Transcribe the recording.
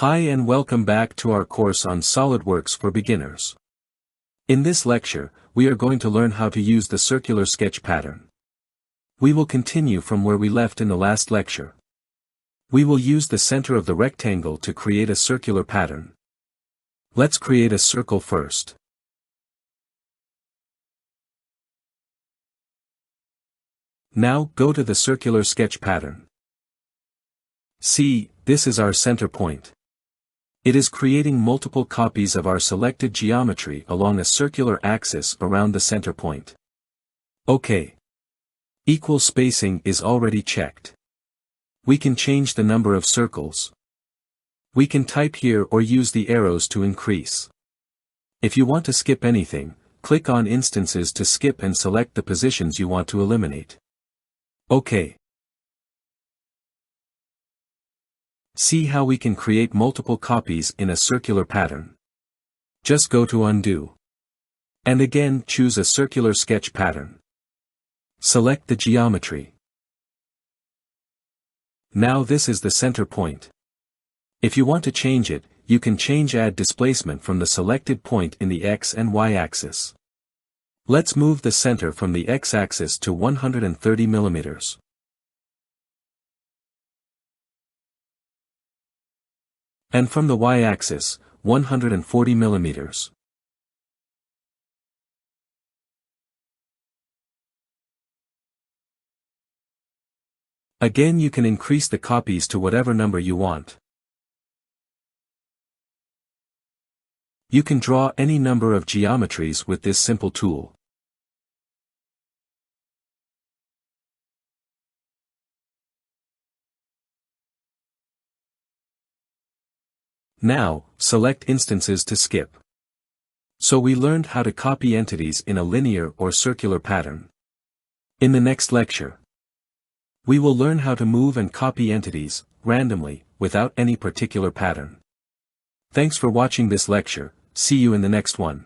Hi and welcome back to our course on SolidWorks for beginners. In this lecture, we are going to learn how to use the circular sketch pattern. We will continue from where we left in the last lecture. We will use the center of the rectangle to create a circular pattern. Let's create a circle first. Now go to the circular sketch pattern. See, this is our center point. It is creating multiple copies of our selected geometry along a circular axis around the center point. OK. Equal spacing is already checked. We can change the number of circles. We can type here or use the arrows to increase. If you want to skip anything, click on Instances to skip and select the positions you want to eliminate. OK. See how we can create multiple copies in a circular pattern. Just go to Undo. And again choose a circular sketch pattern. Select the geometry. Now this is the center point. If you want to change it, you can add displacement from the selected point in the X and Y axis. Let's move the center from the X axis to 130 mm. And from the Y-axis, 140 mm. Again you can increase the copies to whatever number you want. You can draw any number of geometries with this simple tool. Now, select Instances to skip. So we learned how to copy entities in a linear or circular pattern. In the next lecture, we will learn how to move and copy entities, randomly, without any particular pattern. Thanks for watching this lecture, see you in the next one.